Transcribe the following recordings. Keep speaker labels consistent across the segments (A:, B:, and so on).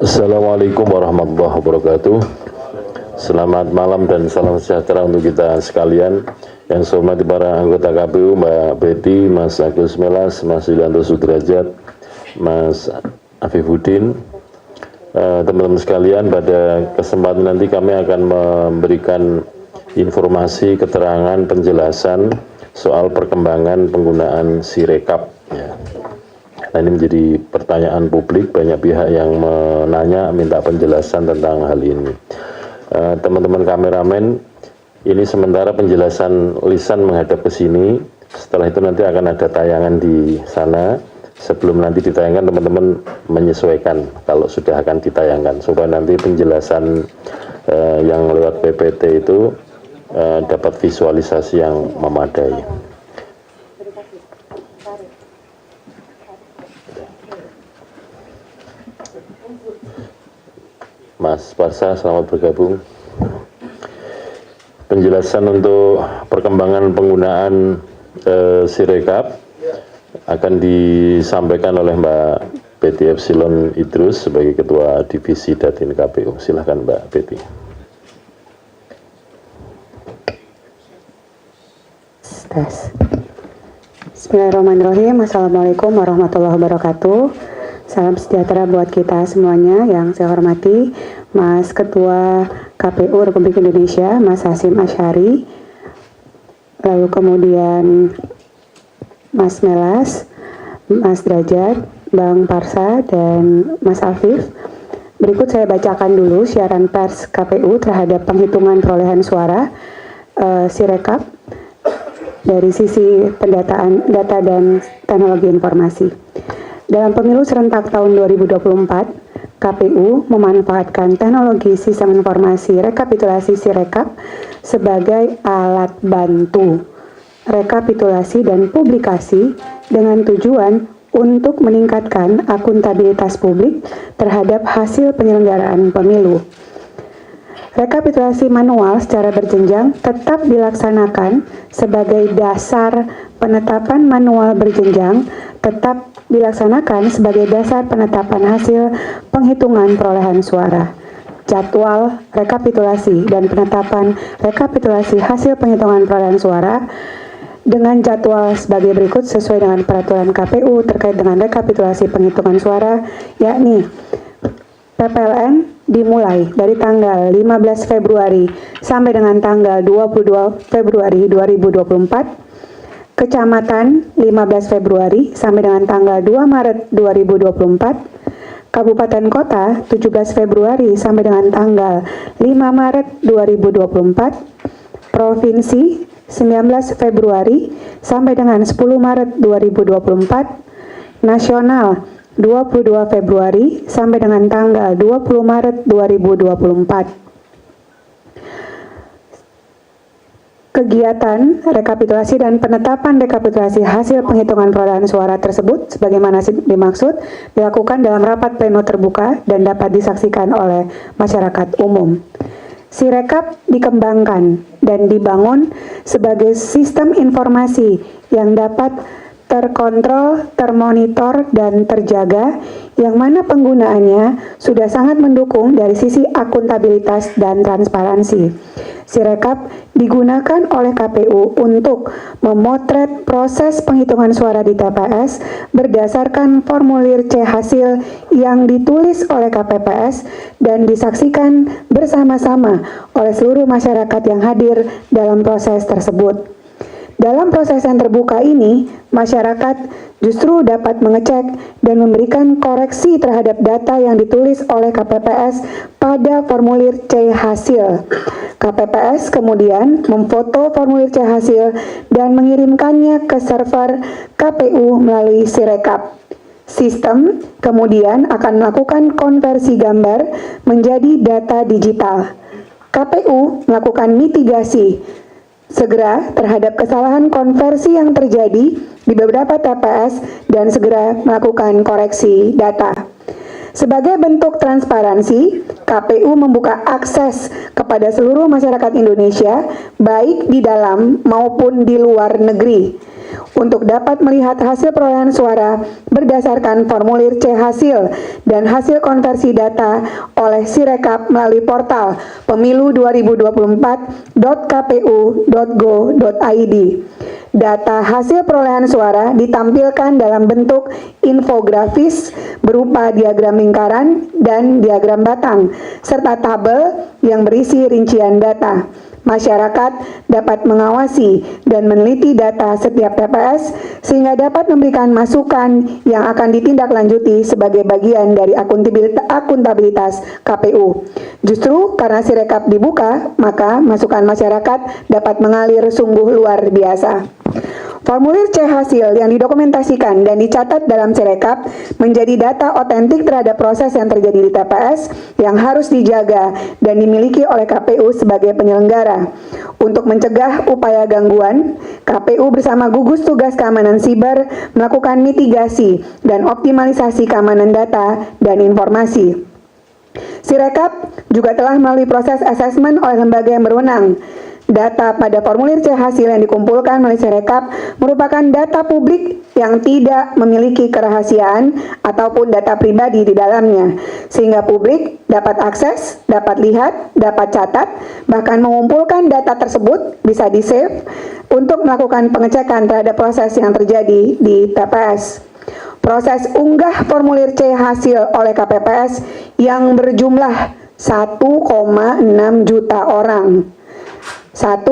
A: Assalamualaikum warahmatullahi wabarakatuh. Selamat malam dan salam sejahtera untuk kita sekalian. Yang saya hormati para anggota KPU, Mbak Betty, Mas Agus Melas, Mas Yulianto Sudrajat, Mas Afifuddin. Teman-teman sekalian, pada kesempatan nanti kami akan memberikan informasi, keterangan, penjelasan soal perkembangan penggunaan Sirekap. Nah, ini menjadi pertanyaan publik, banyak pihak yang menanya, minta penjelasan tentang hal ini. Teman-teman kameramen, ini sementara penjelasan lisan menghadap ke sini, setelah itu nanti akan ada tayangan di sana. Sebelum nanti ditayangkan, teman-teman menyesuaikan kalau sudah akan ditayangkan, supaya nanti penjelasan yang lewat PPT itu dapat visualisasi yang memadai. Mas Parsa, selamat bergabung. Penjelasan untuk perkembangan penggunaan Sirekap akan disampaikan oleh Mbak Betty Epsilon Idrus sebagai Ketua Divisi Datin KPU. Silahkan Mbak Betty.
B: Bismillahirrahmanirrahim. Assalamualaikum warahmatullahi wabarakatuh. Salam sejahtera buat kita semuanya. Yang saya hormati Mas Ketua KPU Republik Indonesia, Mas Hasyim Asyari, lalu kemudian Mas Melas, Mas Derajat, Bang Parsa, dan Mas Afif. Berikut saya bacakan dulu siaran pers KPU terhadap penghitungan perolehan suara Sirekap dari sisi pendataan data dan teknologi informasi. Dalam pemilu serentak tahun 2024, KPU memanfaatkan teknologi sistem informasi rekapitulasi Sirekap sebagai alat bantu rekapitulasi dan publikasi dengan tujuan untuk meningkatkan akuntabilitas publik terhadap hasil penyelenggaraan pemilu. Rekapitulasi manual secara berjenjang tetap dilaksanakan sebagai dasar penetapan manual berjenjang tetap dilaksanakan sebagai dasar penetapan hasil penghitungan perolehan suara. Jadwal rekapitulasi dan penetapan rekapitulasi hasil penghitungan perolehan suara dengan jadwal sebagai berikut sesuai dengan peraturan KPU terkait dengan rekapitulasi penghitungan suara, yakni PPLN dimulai dari tanggal 15 Februari sampai dengan tanggal 22 Februari 2024, Kecamatan 15 Februari sampai dengan tanggal 2 Maret 2024, Kabupaten Kota 17 Februari sampai dengan tanggal 5 Maret 2024, Provinsi 19 Februari sampai dengan 10 Maret 2024, Nasional 22 Februari sampai dengan tanggal 20 Maret 2024. Kegiatan rekapitulasi dan penetapan rekapitulasi hasil penghitungan perolehan suara tersebut sebagaimana dimaksud dilakukan dalam rapat pleno terbuka dan dapat disaksikan oleh masyarakat umum. Sirekap dikembangkan dan dibangun sebagai sistem informasi yang dapat terkontrol, termonitor, dan terjaga, yang mana penggunaannya sudah sangat mendukung dari sisi akuntabilitas dan transparansi. Sirekap digunakan oleh KPU untuk memotret proses penghitungan suara di TPS berdasarkan formulir C hasil yang ditulis oleh KPPS dan disaksikan bersama-sama oleh seluruh masyarakat yang hadir dalam proses tersebut. Dalam proses yang terbuka ini, masyarakat justru dapat mengecek dan memberikan koreksi terhadap data yang ditulis oleh KPPS pada formulir C hasil. KPPS kemudian memfoto formulir C hasil dan mengirimkannya ke server KPU melalui Sirekap. Sistem kemudian akan melakukan konversi gambar menjadi data digital. KPU melakukan mitigasi segera terhadap kesalahan konversi yang terjadi di beberapa TPS dan segera melakukan koreksi data. Sebagai bentuk transparansi, KPU membuka akses kepada seluruh masyarakat Indonesia, baik di dalam maupun di luar negeri. untuk dapat melihat hasil perolehan suara berdasarkan formulir C hasil dan hasil konversi data oleh Sirekap melalui portal pemilu2024.kpu.go.id. Data hasil perolehan suara ditampilkan dalam bentuk infografis berupa diagram lingkaran dan diagram batang, serta tabel yang berisi rincian data. Masyarakat dapat mengawasi dan meneliti data setiap TPS sehingga dapat memberikan masukan yang akan ditindaklanjuti sebagai bagian dari akuntabilitas KPU. Justru karena Sirekap dibuka, maka masukan masyarakat dapat mengalir sungguh luar biasa. Formulir C hasil yang didokumentasikan dan dicatat dalam Sirekap menjadi data otentik terhadap proses yang terjadi di TPS yang harus dijaga dan dimiliki oleh KPU sebagai penyelenggara. Untuk mencegah upaya gangguan, KPU bersama gugus tugas keamanan siber melakukan mitigasi dan optimalisasi keamanan data dan informasi. Sirekap juga telah melalui proses asesmen oleh lembaga yang berwenang. Data pada formulir C hasil yang dikumpulkan melalui Sirekap merupakan data publik yang tidak memiliki kerahasiaan ataupun data pribadi di dalamnya, sehingga publik dapat akses, dapat lihat, dapat catat, bahkan mengumpulkan data tersebut bisa di-save untuk melakukan pengecekan terhadap proses yang terjadi di TPS. Proses unggah formulir C hasil oleh KPPS yang berjumlah 1,6 juta orang. 1,6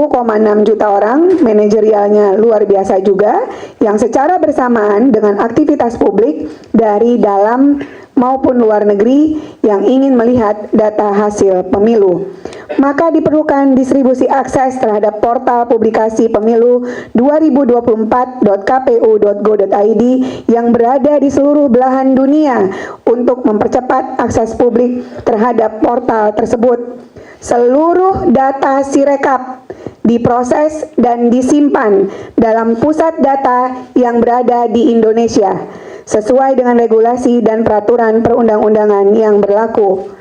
B: juta orang, manajerialnya luar biasa juga, yang secara bersamaan dengan aktivitas publik dari dalam maupun luar negeri yang ingin melihat data hasil pemilu. Maka diperlukan distribusi akses terhadap portal publikasi pemilu 2024.kpu.go.id yang berada di seluruh belahan dunia untuk mempercepat akses publik terhadap portal tersebut. Seluruh data Sirekap diproses dan disimpan dalam pusat data yang berada di Indonesia sesuai dengan regulasi dan peraturan perundang-undangan yang berlaku.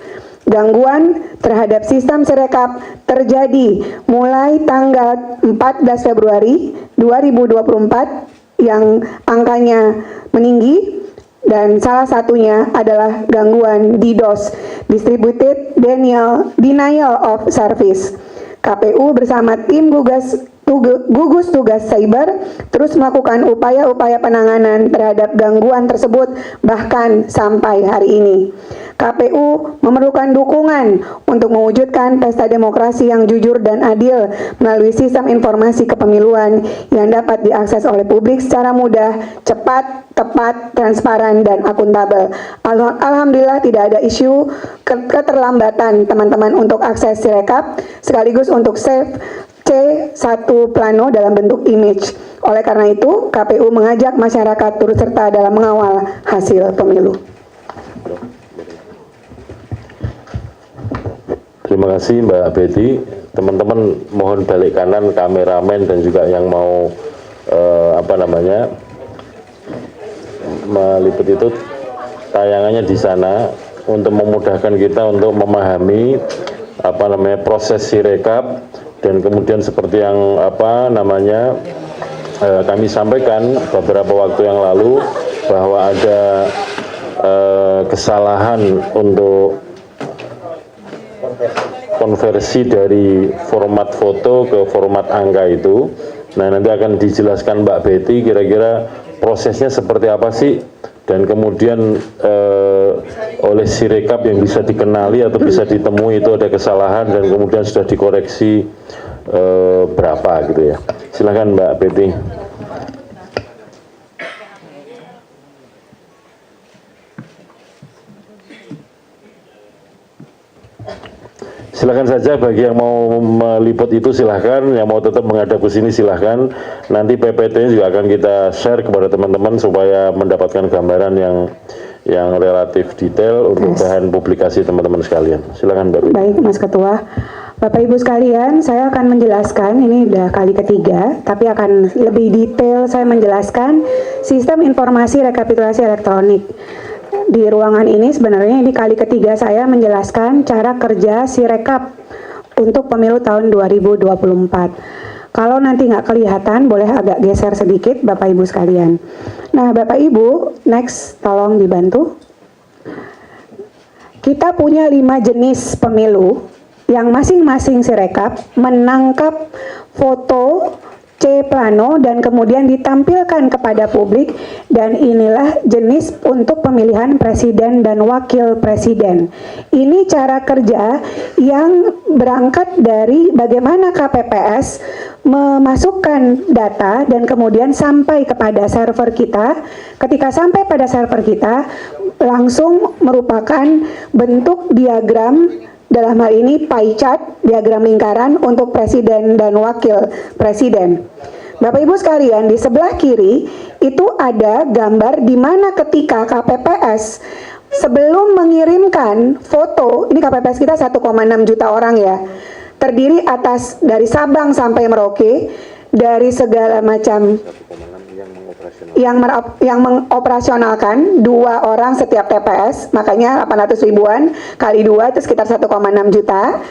B: Gangguan terhadap sistem Sirekap terjadi mulai tanggal 14 Februari 2024 yang angkanya meninggi, dan salah satunya adalah gangguan DDoS, Distributed Denial of Service. KPU bersama tim gugus tugas cyber terus melakukan upaya-upaya penanganan terhadap gangguan tersebut bahkan sampai hari ini. KPU memerlukan dukungan untuk mewujudkan pesta demokrasi yang jujur dan adil melalui sistem informasi kepemiluan yang dapat diakses oleh publik secara mudah, cepat, tepat, transparan, dan akuntabel. Alhamdulillah tidak ada isu keterlambatan teman-teman untuk akses Sirekap, sekaligus untuk save C1 plano dalam bentuk image. Oleh karena itu, KPU mengajak masyarakat turut serta dalam mengawal hasil pemilu.
A: Terima kasih Mbak Betty. Teman-teman mohon balik kanan kameramen dan juga yang mau meliput itu tayangannya di sana untuk memudahkan kita untuk memahami proses Sirekap, dan kemudian seperti yang kami sampaikan beberapa waktu yang lalu bahwa ada kesalahan untuk konversi dari format foto ke format angka itu. Nah, nanti akan dijelaskan Mbak Betty kira-kira prosesnya seperti apa sih, dan kemudian oleh Sirekap yang bisa dikenali atau bisa ditemui itu ada kesalahan dan kemudian sudah dikoreksi berapa gitu ya. Silakan Mbak Betty. Silakan saja, bagi yang mau meliput itu silahkan, yang mau tetap menghadap ke sini silahkan. Nanti PPT-nya juga akan kita share kepada teman-teman supaya mendapatkan gambaran yang relatif detail untuk bahan publikasi teman-teman sekalian. Silakan Mbak Betty.
B: Baik Mas Ketua. Bapak Ibu sekalian, saya akan menjelaskan, ini udah kali ketiga, tapi akan lebih detail saya menjelaskan sistem informasi rekapitulasi elektronik. Di ruangan ini sebenarnya ini kali ketiga saya menjelaskan cara kerja Sirekap untuk pemilu tahun 2024. Kalau nanti nggak kelihatan, boleh agak geser sedikit Bapak Ibu sekalian. Nah Bapak Ibu, next tolong dibantu. Kita punya 5 jenis pemilu yang masing-masing Sirekap menangkap foto C plano dan kemudian ditampilkan kepada publik, dan inilah jenis untuk pemilihan presiden dan wakil presiden. Ini cara kerja yang berangkat dari bagaimana KPPS memasukkan data dan kemudian sampai kepada server kita. Ketika sampai pada server kita, langsung merupakan bentuk diagram, dalam hal ini pie chart, diagram lingkaran untuk presiden dan wakil presiden. Bapak Ibu sekalian, di sebelah kiri itu ada gambar di mana ketika KPPS sebelum mengirimkan foto, ini KPPS kita 1,6 juta orang ya, terdiri atas dari Sabang sampai Merauke, dari segala macam yang mengoperasionalkan 2 orang setiap TPS, makanya 800 ribuan kali 2 itu sekitar 1,6 juta,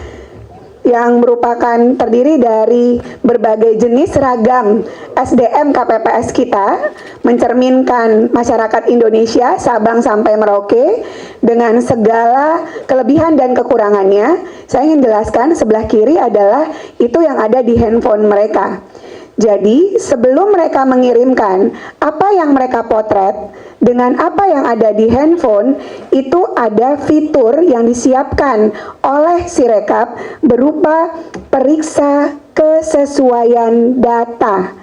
B: yang merupakan terdiri dari berbagai jenis ragam SDM KPPS kita, mencerminkan masyarakat Indonesia Sabang sampai Merauke dengan segala kelebihan dan kekurangannya. Saya ingin jelaskan, sebelah kiri adalah itu yang ada di handphone mereka. Jadi sebelum mereka mengirimkan apa yang mereka potret dengan apa yang ada di handphone, itu ada fitur yang disiapkan oleh Sirekap berupa periksa kesesuaian data.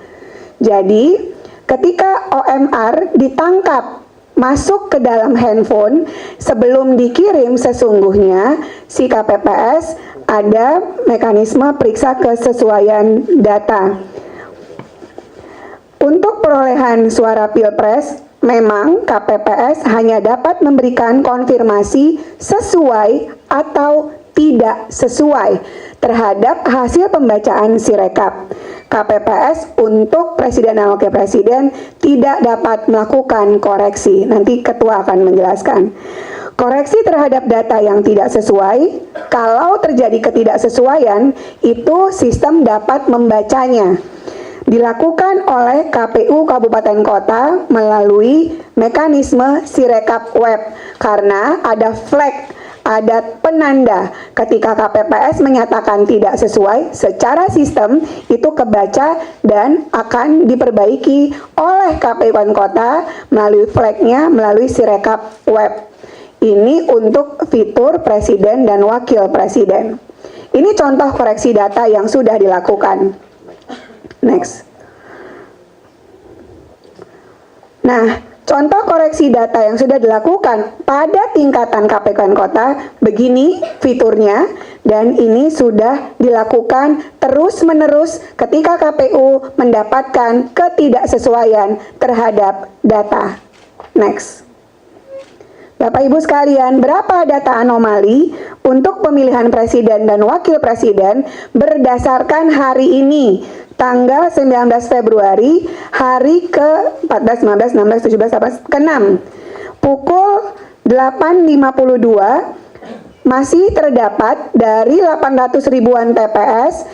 B: Jadi ketika OMR ditangkap masuk ke dalam handphone, sebelum dikirim sesungguhnya si KPPS ada mekanisme periksa kesesuaian data. Untuk perolehan suara Pilpres, memang KPPS hanya dapat memberikan konfirmasi sesuai atau tidak sesuai terhadap hasil pembacaan Sirekap. KPPS untuk presiden dan wakil presiden tidak dapat melakukan koreksi. Nanti ketua akan menjelaskan. Koreksi terhadap data yang tidak sesuai, kalau terjadi ketidaksesuaian, itu sistem dapat membacanya. Dilakukan oleh KPU Kabupaten Kota melalui mekanisme Sirekap Web, karena ada flag, ada penanda ketika KPPS menyatakan tidak sesuai, secara sistem itu kebaca dan akan diperbaiki oleh KPU Kabupaten Kota melalui flagnya, melalui Sirekap Web. Ini untuk fitur presiden dan wakil presiden. Ini contoh koreksi data yang sudah dilakukan. Next. Nah, contoh koreksi data yang sudah dilakukan pada tingkatan KPU Kota, begini fiturnya, dan ini sudah dilakukan terus-menerus ketika KPU mendapatkan ketidaksesuaian terhadap data. Next. Bapak Ibu sekalian, berapa data anomali untuk pemilihan presiden dan wakil presiden berdasarkan hari ini, tanggal 19 Februari, hari ke-14, 15, 16, 17, 18, ke-6. Pukul 8.52 masih terdapat dari 800 ribuan TPS,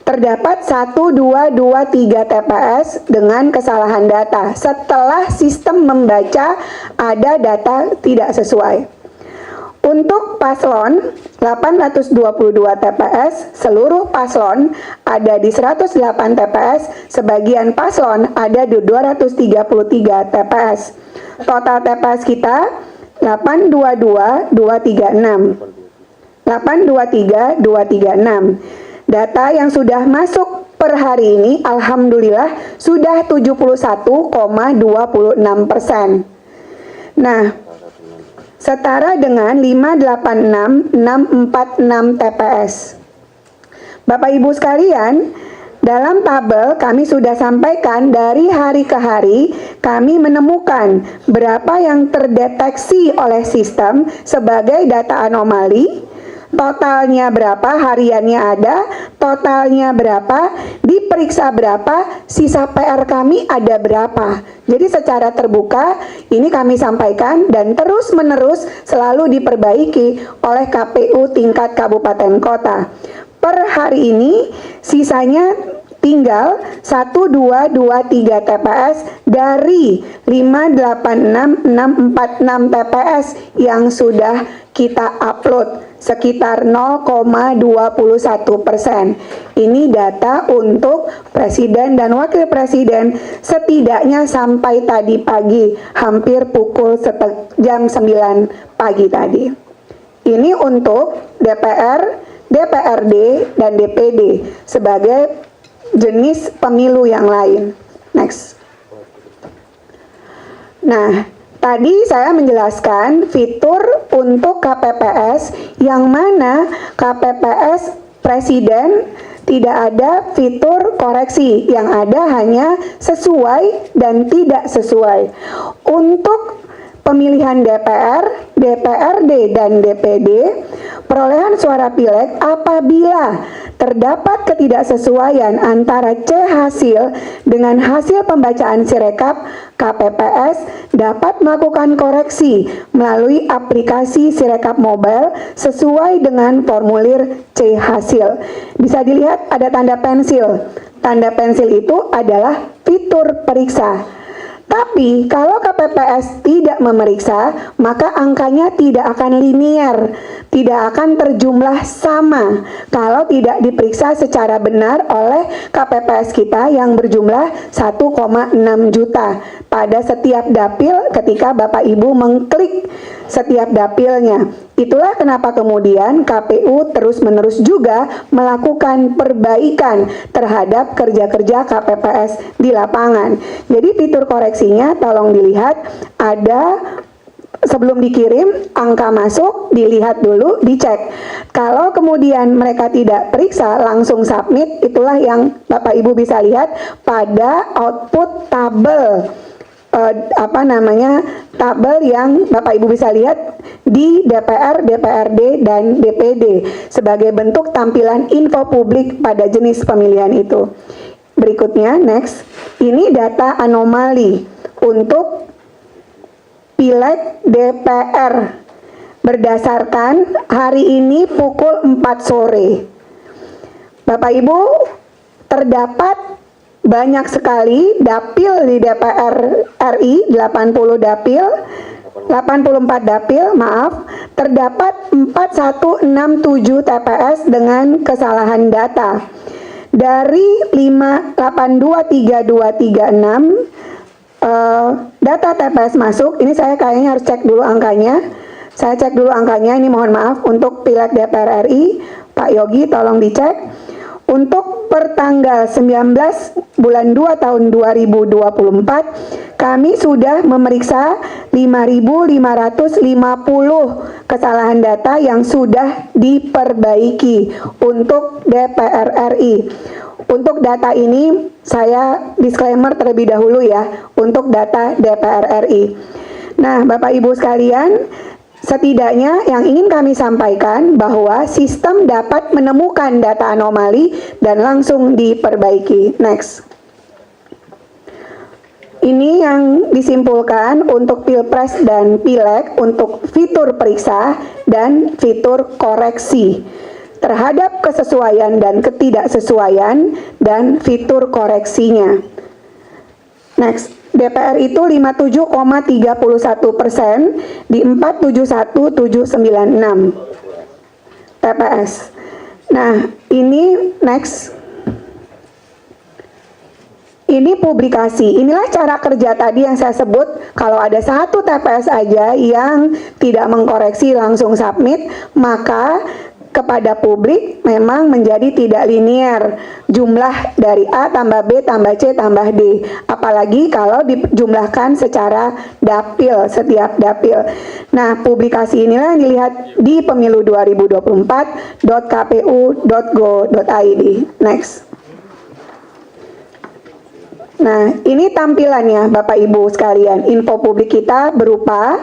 B: terdapat 1, 2, 3 TPS dengan kesalahan data setelah sistem membaca ada data tidak sesuai. Untuk paslon 822 TPS, seluruh paslon ada di 108 TPS, sebagian paslon ada di 233 TPS. Total TPS kita 822 236. 823 236. Data yang sudah masuk per hari ini, alhamdulillah sudah 71,26%. Nah, setara dengan 586.646 TPS. Bapak Ibu sekalian, dalam tabel kami sudah sampaikan dari hari ke hari kami menemukan berapa yang terdeteksi oleh sistem sebagai data anomali, totalnya berapa, hariannya ada, totalnya berapa, diperiksa berapa, sisa PR kami ada berapa. Jadi secara terbuka ini kami sampaikan dan terus menerus selalu diperbaiki oleh KPU tingkat kabupaten kota. Per hari ini sisanya tinggal 1223 TPS dari 586646 TPS yang sudah kita upload, sekitar 0,21%. Ini data untuk presiden dan wakil presiden setidaknya sampai tadi pagi, hampir pukul jam 9 pagi tadi. Ini untuk DPR, DPRD, dan DPD sebagai jenis pemilu yang lain. Next. Nah, tadi saya menjelaskan fitur untuk KPPS yang mana KPPS presiden tidak ada fitur koreksi, yang ada hanya sesuai dan tidak sesuai. Untuk pemilihan DPR, DPRD, dan DPD, perolehan suara pileg apabila terdapat ketidaksesuaian antara C hasil dengan hasil pembacaan Sirekap, KPPS dapat melakukan koreksi melalui aplikasi Sirekap Mobile sesuai dengan formulir C hasil. Bisa dilihat ada tanda pensil. Tanda pensil itu adalah fitur periksa. Tapi kalau KPPS tidak memeriksa, maka angkanya tidak akan linier, tidak akan terjumlah sama kalau tidak diperiksa secara benar oleh KPPS kita yang berjumlah 1,6 juta pada setiap dapil ketika Bapak Ibu mengklik setiap dapilnya. Itulah kenapa kemudian KPU terus-menerus juga melakukan perbaikan terhadap kerja-kerja KPPS di lapangan. Jadi fitur koreksinya tolong dilihat, ada sebelum dikirim angka masuk, dilihat dulu, dicek. Kalau kemudian mereka tidak periksa, langsung submit, itulah yang Bapak Ibu bisa lihat pada output tabel. Tabel yang Bapak Ibu bisa lihat di DPR, DPRD, dan DPD sebagai bentuk tampilan info publik pada jenis pemilihan itu. Berikutnya, next, ini data anomali untuk pileg DPR berdasarkan hari ini pukul 4 sore. Bapak Ibu, terdapat banyak sekali dapil di DPR RI, 84 dapil, terdapat 4167 TPS dengan kesalahan data. Dari 5823236 data TPS masuk, ini saya kayaknya harus cek dulu angkanya. Saya cek dulu angkanya, ini mohon maaf untuk pileg DPR RI, Pak Yogi tolong dicek. Untuk pertanggal 19 bulan 2 tahun 2024, kami sudah memeriksa 5.550 kesalahan data yang sudah diperbaiki untuk DPR RI. Untuk data ini saya disclaimer terlebih dahulu ya, untuk data DPR RI. Nah, Bapak Ibu sekalian, setidaknya yang ingin kami sampaikan bahwa sistem dapat menemukan data anomali dan langsung diperbaiki. Next. Ini yang disimpulkan untuk Pilpres dan Pileg untuk fitur periksa dan fitur koreksi terhadap kesesuaian dan ketidaksesuaian dan fitur koreksinya. Next. DPR itu 57,31% di 471796 TPS. Nah, ini next. Ini publikasi. Inilah cara kerja tadi yang saya sebut. Kalau ada satu TPS aja yang tidak mengkoreksi langsung submit, maka kepada publik memang menjadi tidak linier jumlah dari A tambah B tambah C tambah D, apalagi kalau dijumlahkan secara dapil, setiap dapil. Nah, publikasi inilah yang dilihat di pemilu2024.kpu.go.id. Next. Nah, ini tampilannya Bapak Ibu sekalian. Info publik kita berupa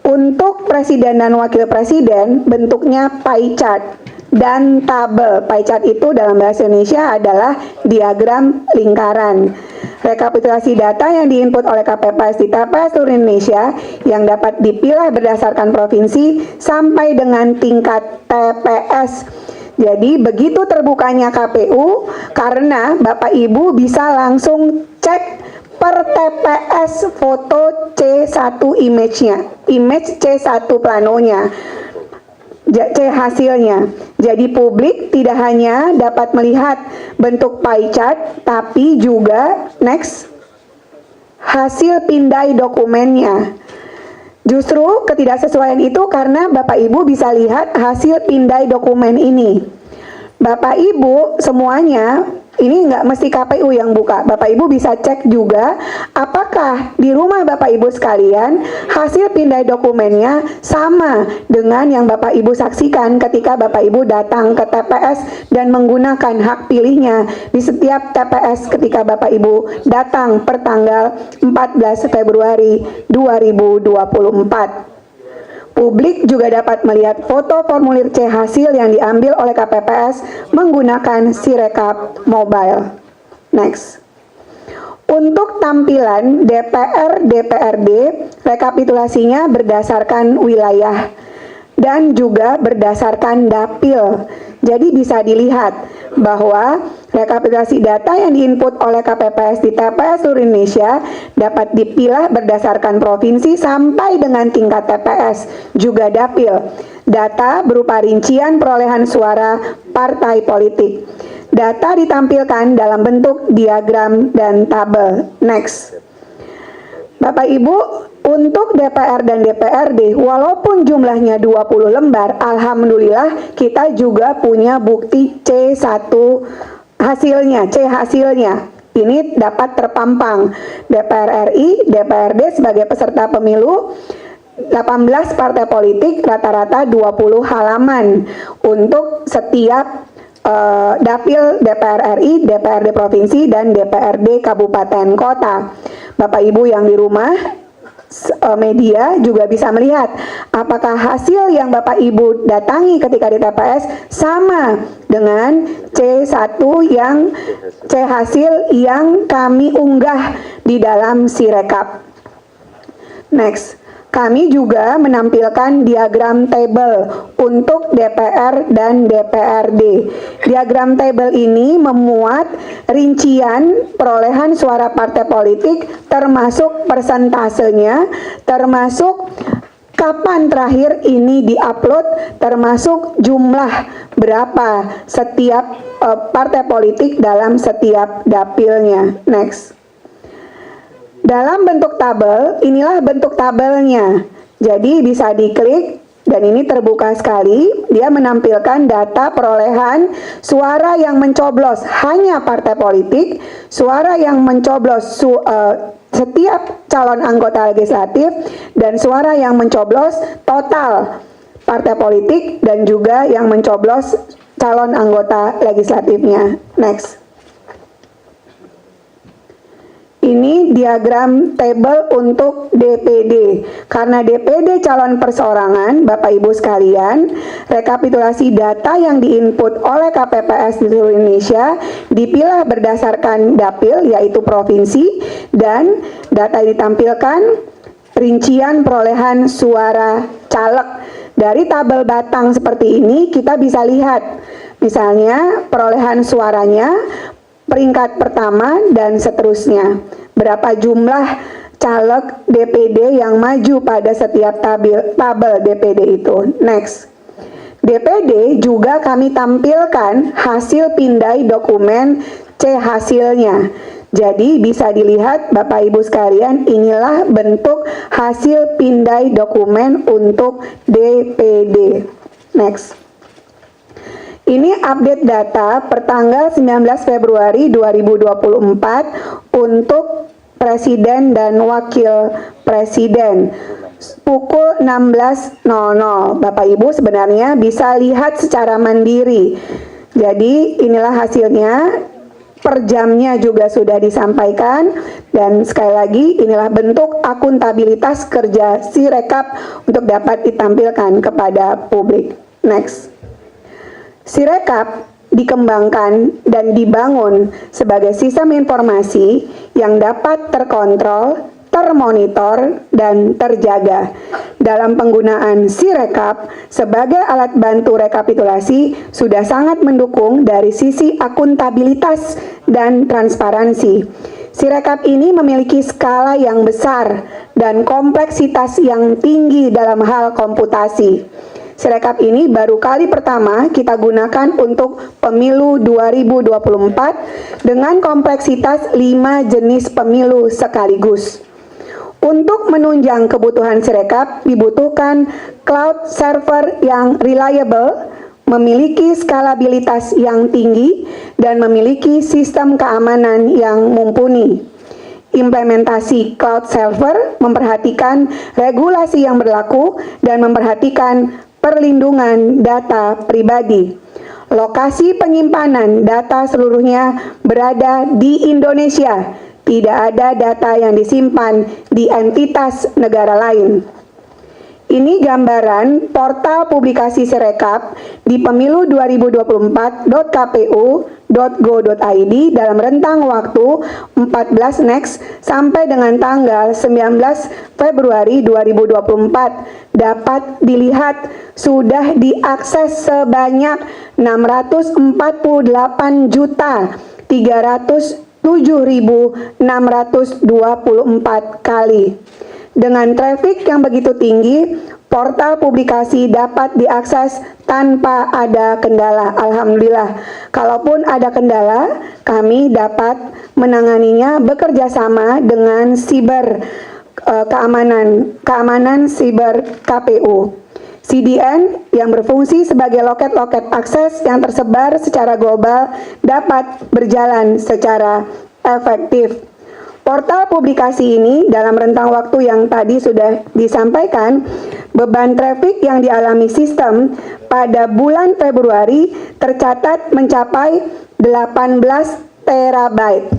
B: untuk presiden dan wakil presiden bentuknya pie chart dan tabel. Pie chart itu dalam bahasa Indonesia adalah diagram lingkaran. Rekapitulasi data yang diinput oleh KPPS di TPS seluruh Indonesia yang dapat dipilah berdasarkan provinsi sampai dengan tingkat TPS. Jadi begitu terbukanya KPU, karena Bapak Ibu bisa langsung cek per TPS foto C1 image-nya, image C1 planonya, C hasilnya. Jadi publik tidak hanya dapat melihat bentuk pie chart, tapi juga next hasil pindai dokumennya. Justru ketidaksesuaian itu karena Bapak Ibu bisa lihat hasil pindai dokumen ini. Bapak Ibu semuanya, ini nggak mesti KPU yang buka. Bapak Ibu bisa cek juga apakah di rumah Bapak Ibu sekalian hasil pindai dokumennya sama dengan yang Bapak Ibu saksikan ketika Bapak Ibu datang ke TPS dan menggunakan hak pilihnya di setiap TPS ketika Bapak Ibu datang per tanggal 14 Februari 2024. Publik juga dapat melihat foto formulir C hasil yang diambil oleh KPPS menggunakan Sirekap mobile. Next. Untuk tampilan DPR DPRD, rekapitulasinya berdasarkan wilayah dan juga berdasarkan dapil. Jadi bisa dilihat bahwa rekapitulasi data yang diinput oleh KPPS di TPS seluruh Indonesia dapat dipilah berdasarkan provinsi sampai dengan tingkat TPS, juga dapil. Data berupa rincian perolehan suara partai politik. Data ditampilkan dalam bentuk diagram dan tabel. Next. Bapak Ibu, untuk DPR dan DPRD, walaupun jumlahnya 20 lembar, alhamdulillah kita juga punya bukti C1 hasilnya, C hasilnya. Ini dapat terpampang. DPR RI, DPRD sebagai peserta pemilu, 18 partai politik, rata-rata 20 halaman untuk setiap dapil DPR RI, DPRD provinsi, dan DPRD kabupaten kota. Bapak Ibu yang di rumah, media juga bisa melihat apakah hasil yang Bapak Ibu datangi ketika di TPS sama dengan C1 yang C hasil yang kami unggah di dalam Sirekap. Next. Kami juga menampilkan diagram table untuk DPR dan DPRD. Diagram table ini memuat rincian perolehan suara partai politik termasuk persentasenya, termasuk kapan terakhir ini diupload, termasuk jumlah berapa setiap partai politik dalam setiap dapilnya. Next. Dalam bentuk tabel, inilah bentuk tabelnya. Jadi bisa diklik dan ini terbuka sekali. Dia menampilkan data perolehan suara yang mencoblos hanya partai politik, suara yang mencoblos setiap calon anggota legislatif, dan suara yang mencoblos total partai politik dan juga yang mencoblos calon anggota legislatifnya. Next. Ini diagram table untuk DPD. Karena DPD calon perseorangan, Bapak Ibu sekalian, rekapitulasi data yang diinput oleh KPPS di seluruh Indonesia dipilah berdasarkan dapil, yaitu provinsi, dan data ditampilkan rincian perolehan suara caleg. Dari tabel batang seperti ini kita bisa lihat, misalnya perolehan suaranya, peringkat pertama dan seterusnya. Berapa jumlah caleg DPD yang maju pada setiap tabel DPD itu. Next. DPD juga kami tampilkan hasil pindai dokumen C hasilnya. Jadi bisa dilihat Bapak Ibu sekalian, inilah bentuk hasil pindai dokumen untuk DPD. Next. Ini update data per tanggal 19 Februari 2024 untuk Presiden dan Wakil Presiden. Pukul 16.00. Bapak Ibu sebenarnya bisa lihat secara mandiri. Jadi inilah hasilnya. Per jamnya juga sudah disampaikan. Dan sekali lagi inilah bentuk akuntabilitas kerja Sirekap untuk dapat ditampilkan kepada publik. Next. Sirekap dikembangkan dan dibangun sebagai sistem informasi yang dapat terkontrol, termonitor, dan terjaga. Dalam penggunaan Sirekap sebagai alat bantu rekapitulasi sudah sangat mendukung dari sisi akuntabilitas dan transparansi. Sirekap ini memiliki skala yang besar dan kompleksitas yang tinggi dalam hal komputasi. Sirekap ini baru kali pertama kita gunakan untuk pemilu 2024 dengan kompleksitas 5 jenis pemilu sekaligus. Untuk menunjang kebutuhan Sirekap dibutuhkan cloud server yang reliable, memiliki skalabilitas yang tinggi, dan memiliki sistem keamanan yang mumpuni. Implementasi cloud server memperhatikan regulasi yang berlaku dan memperhatikan perlindungan data pribadi. Lokasi penyimpanan data seluruhnya berada di Indonesia. Tidak ada data yang disimpan di entitas negara lain. Ini gambaran portal publikasi Sirekap di pemilu 2024.kpu.go.id dalam rentang waktu 14 Next sampai dengan tanggal 19 Februari 2024 dapat dilihat sudah diakses sebanyak 648.307.624 kali. Dengan traffic yang begitu tinggi, portal publikasi dapat diakses tanpa ada kendala. Alhamdulillah, kalaupun ada kendala, kami dapat menanganinya bekerja sama dengan keamanan siber KPU. CDN yang berfungsi sebagai loket-loket akses yang tersebar secara global dapat berjalan secara efektif. Portal publikasi ini dalam rentang waktu yang tadi sudah disampaikan, beban traffic yang dialami sistem pada bulan Februari tercatat mencapai 18 terabyte.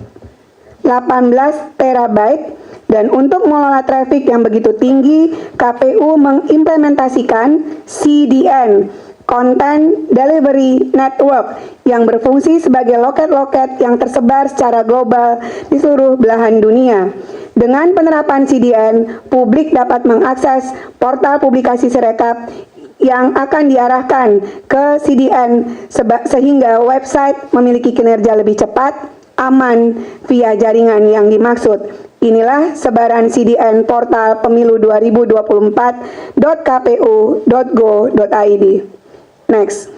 B: 18 terabyte. Dan untuk mengelola traffic yang begitu tinggi, KPU mengimplementasikan CDN, Content Delivery Network, yang berfungsi sebagai loket-loket yang tersebar secara global di seluruh belahan dunia. Dengan penerapan CDN, publik dapat mengakses portal publikasi Sirekap yang akan diarahkan ke CDN sehingga website memiliki kinerja lebih cepat, aman via jaringan yang dimaksud. Inilah sebaran CDN portal pemilu 2024.kpu.go.id. Next.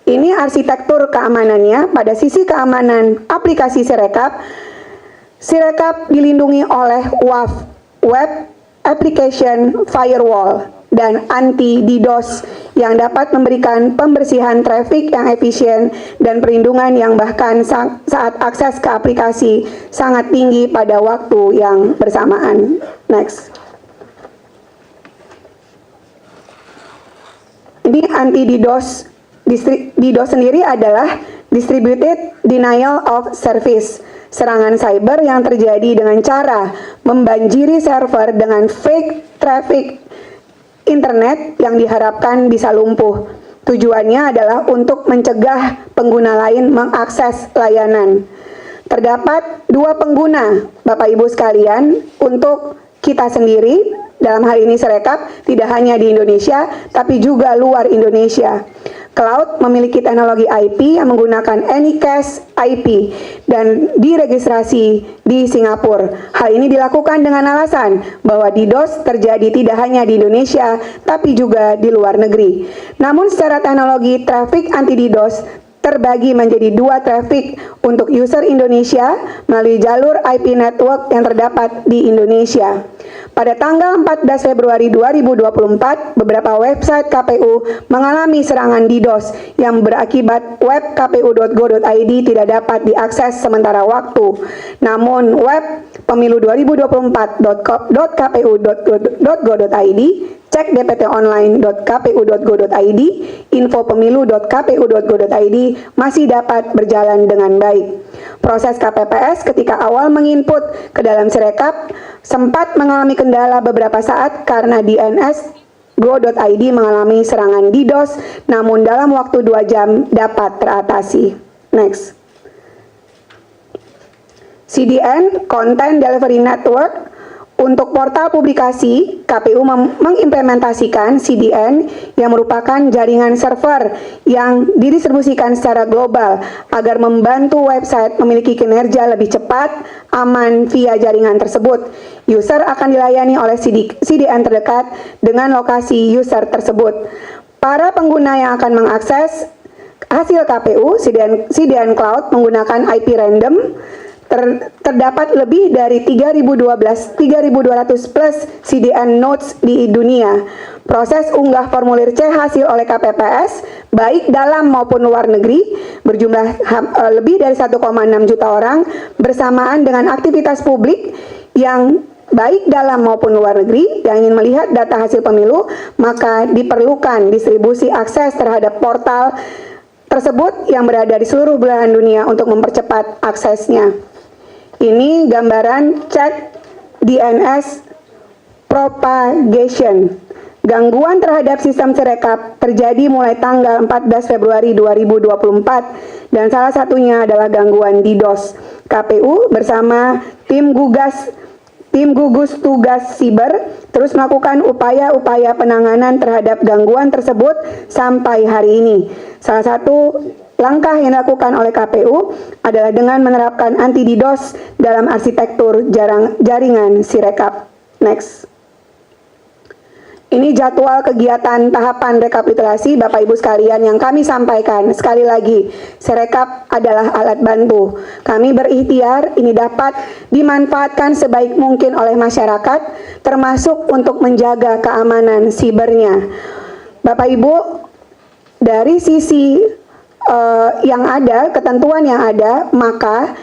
B: Ini arsitektur keamanannya. Pada sisi keamanan aplikasi Sirekap, Sirekap dilindungi oleh WAF, Web Application Firewall, dan anti-DDoS yang dapat memberikan pembersihan traffic yang efisien dan perlindungan yang bahkan saat akses ke aplikasi sangat tinggi pada waktu yang bersamaan. Next. Ini anti-DDoS. DDoS sendiri adalah Distributed Denial of Service, serangan cyber yang terjadi dengan cara membanjiri server dengan fake traffic internet yang diharapkan bisa lumpuh. Tujuannya adalah untuk mencegah pengguna lain mengakses layanan. Terdapat dua pengguna, Bapak Ibu sekalian, untuk kita sendiri, dalam hal ini Sirekap, tidak hanya di Indonesia, tapi juga luar Indonesia. Cloud memiliki teknologi IP yang menggunakan Anycast IP dan diregistrasi di Singapura. Hal ini dilakukan dengan alasan bahwa DDoS terjadi tidak hanya di Indonesia, tapi juga di luar negeri. Namun secara teknologi, traffic anti-DDoS terbagi menjadi dua traffic untuk user Indonesia melalui jalur IP network yang terdapat di Indonesia. Pada tanggal 14 Februari 2024, beberapa website KPU mengalami serangan DDoS yang berakibat web kpu.go.id tidak dapat diakses sementara waktu. Namun web pemilu 2024.kpu.go.id, cek dptonline.kpu.go.id, infopemilu.kpu.go.id masih dapat berjalan dengan baik. Proses KPPS ketika awal menginput ke dalam Sirekap sempat mengalami kendala beberapa saat karena DNS go.id mengalami serangan DDoS, namun dalam waktu 2 jam dapat teratasi. Next. CDN Content Delivery Network. Untuk portal publikasi, KPU mengimplementasikan CDN yang merupakan jaringan server yang didistribusikan secara global agar membantu website memiliki kinerja lebih cepat, aman via jaringan tersebut. User akan dilayani oleh CDN terdekat dengan lokasi user tersebut. Para pengguna yang akan mengakses hasil KPU CDN Cloud menggunakan IP random. Terdapat lebih dari 3.200 plus CDN nodes di dunia. Proses unggah formulir C hasil oleh KPPS, baik dalam maupun luar negeri, berjumlah lebih dari 1,6 juta orang, bersamaan dengan aktivitas publik yang baik dalam maupun luar negeri yang ingin melihat data hasil pemilu, maka diperlukan distribusi akses terhadap portal tersebut yang berada di seluruh belahan dunia untuk mempercepat aksesnya. Ini gambaran cek DNS propagation. Gangguan terhadap sistem Sirekap terjadi mulai tanggal 14 Februari 2024 dan salah satunya adalah gangguan DDoS. KPU bersama tim gugus tugas siber terus melakukan upaya-upaya penanganan terhadap gangguan tersebut sampai hari ini. Salah satu langkah yang dilakukan oleh KPU adalah dengan menerapkan anti DDoS dalam arsitektur jaringan Sirekap. Next. Ini jadwal kegiatan tahapan rekapitulasi Bapak Ibu sekalian yang kami sampaikan. Sekali lagi, Sirekap adalah alat bantu. Kami berikhtiar ini dapat dimanfaatkan sebaik mungkin oleh masyarakat, termasuk untuk menjaga keamanan sibernya. Bapak Ibu, dari sisi yang ada, ketentuan yang ada, maka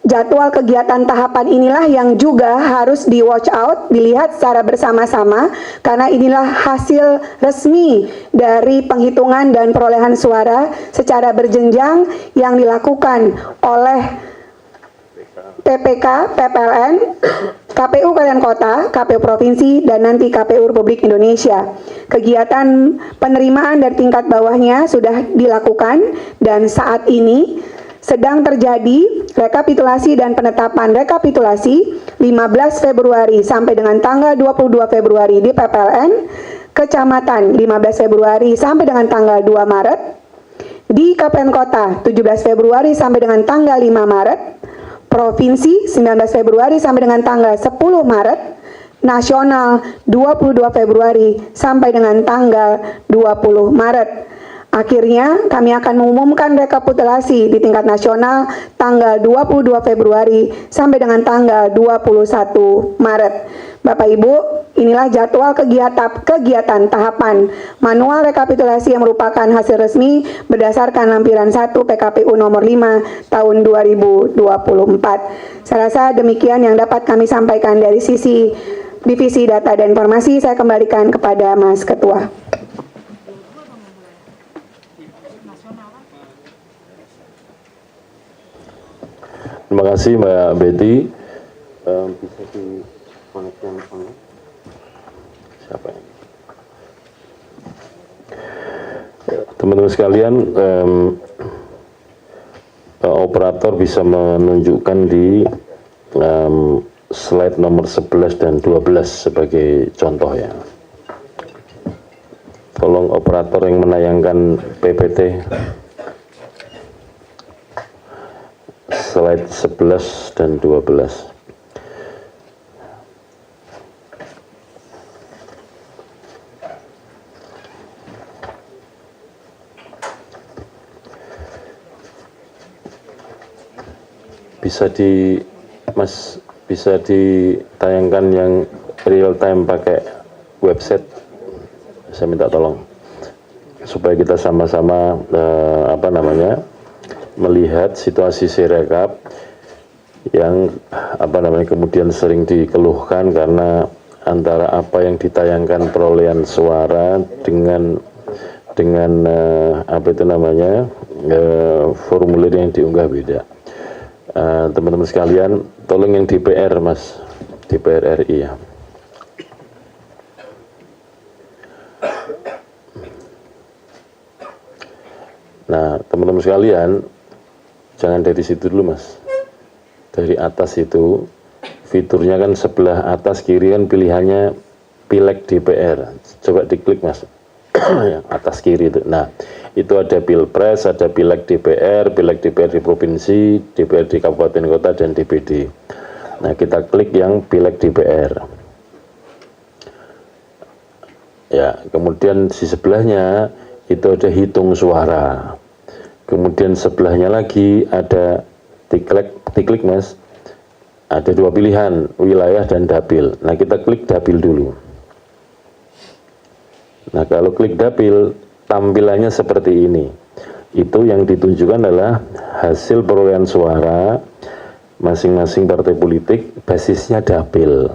B: jadwal kegiatan tahapan inilah yang juga harus di watch out, dilihat secara bersama-sama, karena inilah hasil resmi dari penghitungan dan perolehan suara secara berjenjang yang dilakukan oleh PPK, PPLN, KPU Kabupaten Kota, KPU Provinsi, dan nanti KPU Republik Indonesia. Kegiatan penerimaan dari tingkat bawahnya sudah dilakukan dan saat ini sedang terjadi rekapitulasi dan penetapan rekapitulasi 15 Februari sampai dengan tanggal 22 Februari di PPLN, Kecamatan 15 Februari sampai dengan tanggal 2 Maret, di Kabupaten Kota 17 Februari sampai dengan tanggal 5 Maret, Provinsi 19 Februari sampai dengan tanggal 10 Maret, Nasional 22 Februari sampai dengan tanggal 20 Maret. Akhirnya kami akan mengumumkan rekapitulasi di tingkat nasional tanggal 22 Februari sampai dengan tanggal 21 Maret. Bapak Ibu, inilah jadwal kegiatan tahapan manual rekapitulasi yang merupakan hasil resmi berdasarkan lampiran 1 PKPU nomor 5 tahun 2024. Saya rasa demikian yang dapat kami sampaikan dari sisi Divisi Data dan Informasi. Saya kembalikan kepada Mas Ketua.
A: Terima kasih Mbak Betty. Bisa dikonekkan siapa ini? Teman-teman sekalian, operator bisa menunjukkan di slide nomor 11 dan 12 sebagai contoh ya. Tolong operator yang menayangkan PPT slide 11 dan 12. Bisa ditayangkan yang real time pakai website. Saya minta tolong supaya kita sama-sama melihat situasi Sirekap yang kemudian sering dikeluhkan karena antara apa yang ditayangkan perolehan suara dengan formulir yang diunggah beda. Teman-teman sekalian, tolong yang DPR Mas, DPR RI ya. Nah, teman-teman sekalian, jangan dari situ dulu Mas. dari atas itu, fiturnya kan sebelah atas kiri kan pilihannya Pileg DPR. Coba diklik mas, yang atas kiri itu. Nah, itu ada Pilpres, ada Pileg DPR di provinsi, DPR di kabupaten kota, dan DPD. Nah, kita klik yang Pileg DPR. Ya, kemudian di sebelahnya itu ada hitung suara. Kemudian sebelahnya lagi ada diklik mas, ada dua pilihan, wilayah dan dapil. Nah, kita klik dapil dulu. Nah, kalau klik dapil, tampilannya seperti ini. Itu yang ditunjukkan adalah hasil perolehan suara masing-masing partai politik, basisnya dapil.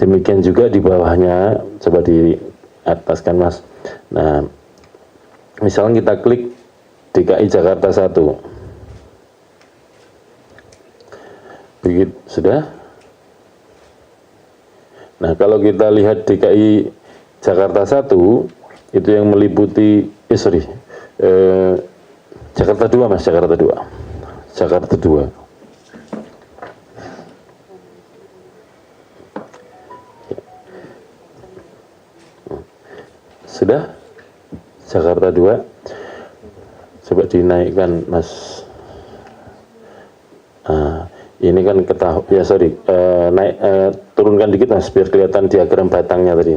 A: Demikian juga di bawahnya, coba di atas kan mas. Nah, misalnya kita klik DKI Jakarta 1. Begitu, sudah? Nah, kalau kita lihat DKI Jakarta 1, itu yang meliputi, Jakarta 2 mas, Jakarta 2. Sudah? Jakarta 2. Coba dinaikkan mas. Ini kan turunkan dikit mas, biar kelihatan diagram batangnya tadi.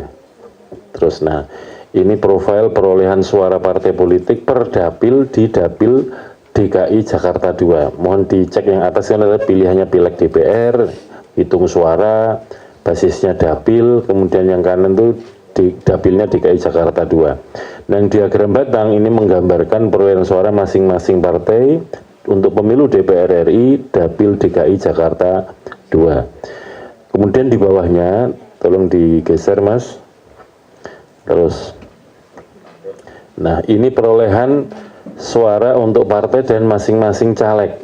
A: Terus, nah, ini profil perolehan suara partai politik per dapil di dapil DKI Jakarta 2. Mohon dicek yang atas kan ada pilihannya Pileg DPR, hitung suara, basisnya dapil, kemudian yang kanan tuh di dapilnya DKI Jakarta 2. Dan diagram batang ini menggambarkan perolehan suara masing-masing partai untuk pemilu DPR RI dapil DKI Jakarta 2. Kemudian di bawahnya, tolong digeser mas. Terus, nah ini perolehan suara untuk partai dan masing-masing caleg.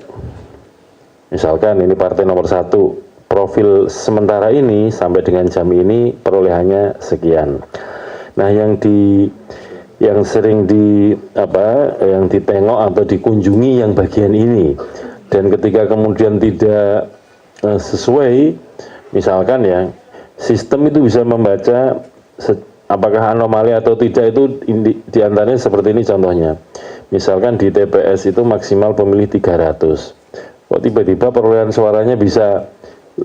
A: Misalkan ini partai nomor 1, profil sementara ini sampai dengan jam ini perolehannya sekian. Nah, yang sering yang ditengok atau dikunjungi yang bagian ini, dan ketika kemudian tidak sesuai, misalkan ya, sistem itu bisa membaca apakah anomali atau tidak. Itu diantaranya seperti ini contohnya. Misalkan di TPS itu maksimal pemilih 300. Kok tiba-tiba perolehan suaranya bisa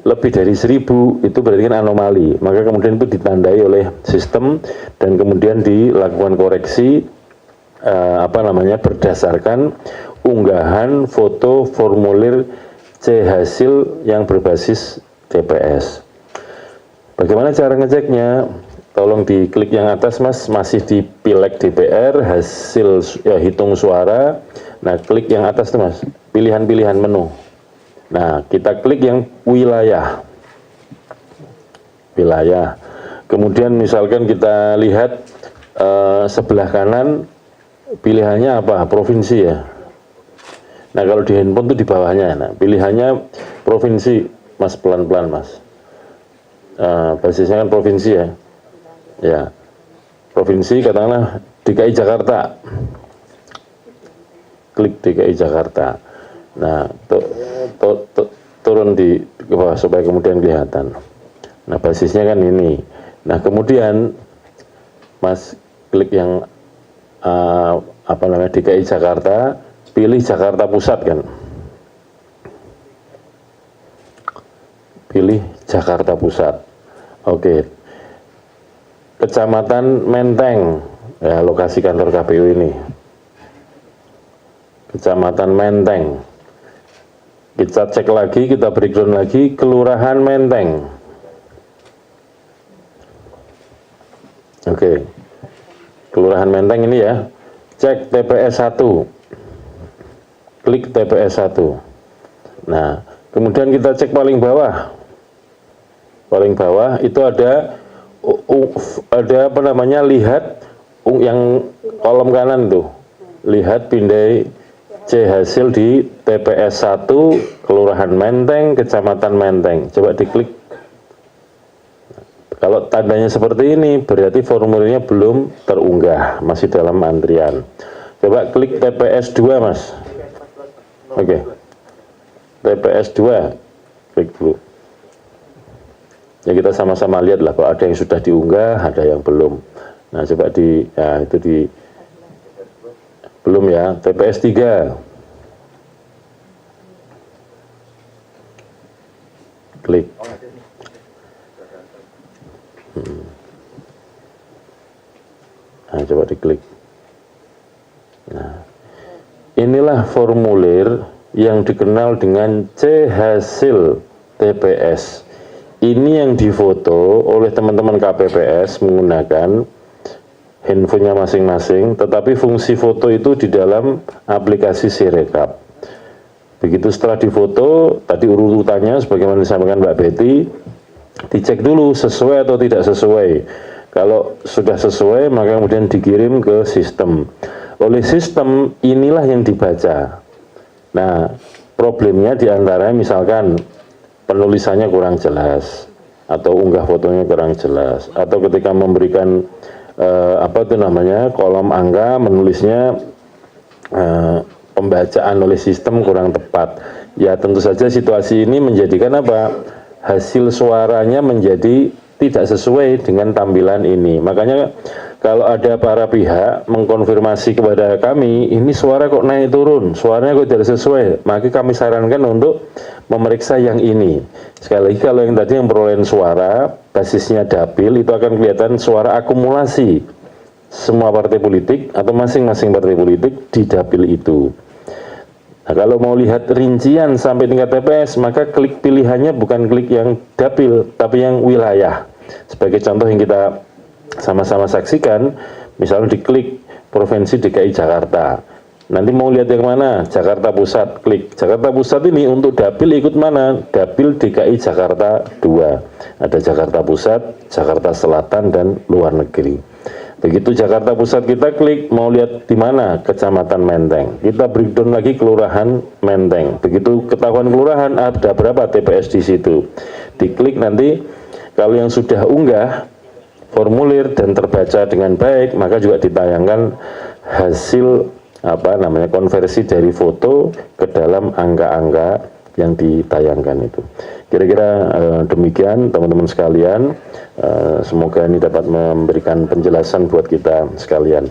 A: lebih dari 1000, itu berarti kan anomali. Maka kemudian itu ditandai oleh sistem dan kemudian dilakukan koreksi berdasarkan unggahan foto formulir C hasil yang berbasis TPS. Bagaimana cara ngeceknya? Tolong diklik yang atas mas, masih di Pileg DPR, hasil hitung suara. Nah, klik yang atas tuh mas, pilihan-pilihan menu. Nah, kita klik yang wilayah. Kemudian misalkan kita lihat sebelah kanan, pilihannya apa? Provinsi ya. Nah, kalau di handphone tuh di bawahnya. Nah, pilihannya provinsi, mas, pelan-pelan mas. Basisnya kan provinsi ya. Ya, provinsi katakanlah DKI Jakarta. Klik DKI Jakarta. Nah, turun di bawah supaya kemudian kelihatan. Nah, basisnya kan ini. Nah, kemudian mas klik yang DKI Jakarta, pilih Jakarta Pusat kan. Pilih Jakarta Pusat. Oke. Kecamatan Menteng, ya, lokasi kantor KPU ini. Kecamatan Menteng. Kita cek lagi, kita breakdown lagi, Kelurahan Menteng. Oke. Kelurahan Menteng ini ya. Cek TPS 1. Klik TPS 1. Nah, kemudian kita cek paling bawah. Paling bawah itu ada lihat yang kolom kanan tuh, lihat pindai C hasil di TPS 1 Kelurahan Menteng, Kecamatan Menteng. Coba diklik. Kalau tandanya seperti ini berarti formulirnya belum terunggah, masih dalam antrian. Coba klik TPS 2 mas. Oke. TPS 2 klik dulu. Ya kita sama-sama lihat lah, kalau ada yang sudah diunggah, ada yang belum. Nah coba belum ya, TPS 3. Klik. Nah coba diklik. Nah, inilah formulir yang dikenal dengan C-Hasil TPS. Ini yang difoto oleh teman-teman KPPS menggunakan handphonenya masing-masing, tetapi fungsi foto itu di dalam aplikasi Sirekap. Begitu setelah difoto, tadi urutannya sebagaimana disampaikan Mbak Betty, dicek dulu sesuai atau tidak sesuai. Kalau sudah sesuai, maka kemudian dikirim ke sistem. Oleh sistem, inilah yang dibaca. Nah, problemnya diantaranya misalkan penulisannya kurang jelas, atau unggah fotonya kurang jelas, atau ketika memberikan kolom angka menulisnya pembacaan oleh sistem kurang tepat. Ya tentu saja situasi ini menjadikan hasil suaranya menjadi tidak sesuai dengan tampilan ini. Makanya kalau ada para pihak mengkonfirmasi kepada kami, ini suara kok naik turun, suaranya kok tidak sesuai, maka kami sarankan untuk memeriksa yang ini. Sekali lagi, kalau yang tadi yang perolehan suara basisnya dapil, itu akan kelihatan suara akumulasi semua partai politik atau masing-masing partai politik di dapil itu. Nah, kalau mau lihat rincian sampai tingkat TPS, maka klik pilihannya bukan klik yang dapil, tapi yang wilayah. Sebagai contoh yang kita sama-sama saksikan, misalnya diklik Provinsi DKI Jakarta. Nanti mau lihat yang mana? Jakarta Pusat, klik. Jakarta Pusat ini untuk dapil ikut mana? Dapil DKI Jakarta 2. Ada Jakarta Pusat, Jakarta Selatan, dan luar negeri. Begitu Jakarta Pusat kita klik, mau lihat di mana? Kecamatan Menteng. Kita breakdown lagi Kelurahan Menteng. Begitu ketahuan kelurahan, ada berapa TPS di situ. Diklik nanti, kalau yang sudah unggah formulir dan terbaca dengan baik, maka juga ditayangkan hasil konversi dari foto ke dalam angka-angka yang ditayangkan itu. Kira-kira demikian teman-teman sekalian, semoga ini dapat memberikan penjelasan buat kita sekalian.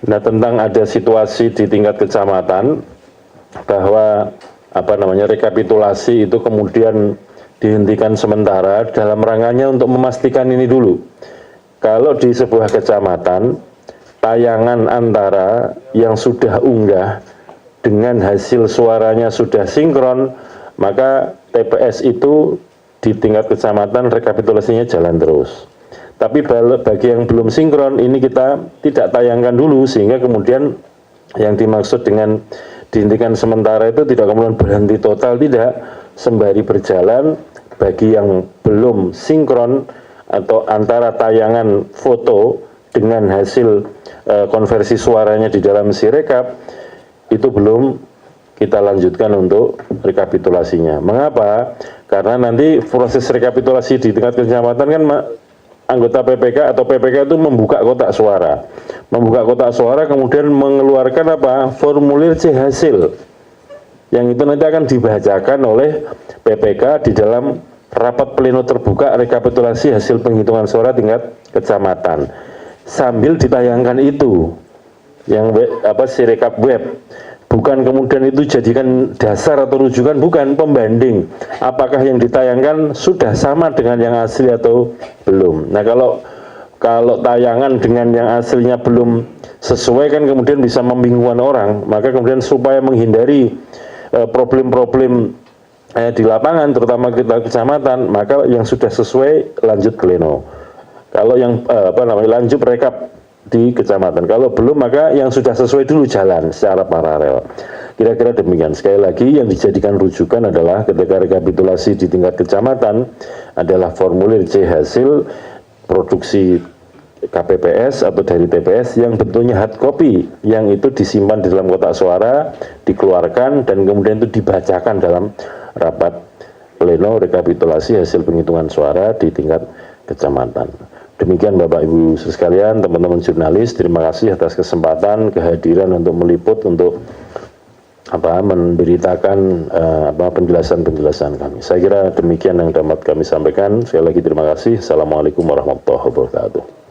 A: Nah, tentang ada situasi di tingkat kecamatan bahwa rekapitulasi itu kemudian dihentikan sementara dalam rangkanya untuk memastikan ini dulu. Kalau di sebuah kecamatan, tayangan antara yang sudah unggah dengan hasil suaranya sudah sinkron, maka TPS itu di tingkat kecamatan rekapitulasinya jalan terus. Tapi bagi yang belum sinkron, ini kita tidak tayangkan dulu, sehingga kemudian yang dimaksud dengan dihentikan sementara itu tidak kemudian berhenti total, tidak, sembari berjalan. Bagi yang belum sinkron atau antara tayangan foto dengan hasil konversi suaranya di dalam Sirekap, itu belum kita lanjutkan untuk rekapitulasinya. Mengapa? Karena nanti proses rekapitulasi di tingkat kecamatan kan anggota PPK atau PPK itu membuka kotak suara. Membuka kotak suara kemudian mengeluarkan formulir C hasil. Yang itu nanti akan dibacakan oleh PPK di dalam rapat pleno terbuka rekapitulasi hasil penghitungan suara tingkat kecamatan. Sambil ditayangkan itu yang Sirekap web. Bukan kemudian itu jadikan dasar atau rujukan, bukan, pembanding. Apakah yang ditayangkan sudah sama dengan yang asli atau belum. Nah, kalau tayangan dengan yang aslinya belum sesuai kan kemudian bisa membingungkan orang. Maka kemudian supaya menghindari problem-problem di lapangan, terutama kita kecamatan, maka yang sudah sesuai lanjut pleno. Kalau yang lanjut rekap di kecamatan. Kalau belum, maka yang sudah sesuai dulu jalan secara paralel. Kira-kira demikian. Sekali lagi, yang dijadikan rujukan adalah ketika rekapitulasi di tingkat kecamatan adalah formulir C hasil produksi KPPS atau dari TPS yang bentuknya hard copy, yang itu disimpan di dalam kotak suara, dikeluarkan, dan kemudian itu dibacakan dalam rapat pleno rekapitulasi hasil penghitungan suara di tingkat kecamatan. Demikian Bapak Ibu sekalian, teman-teman jurnalis, terima kasih atas kesempatan kehadiran untuk meliput, untuk memberitakan penjelasan-penjelasan kami. Saya kira demikian yang dapat kami sampaikan. Sekali lagi terima kasih. Assalamualaikum warahmatullahi wabarakatuh.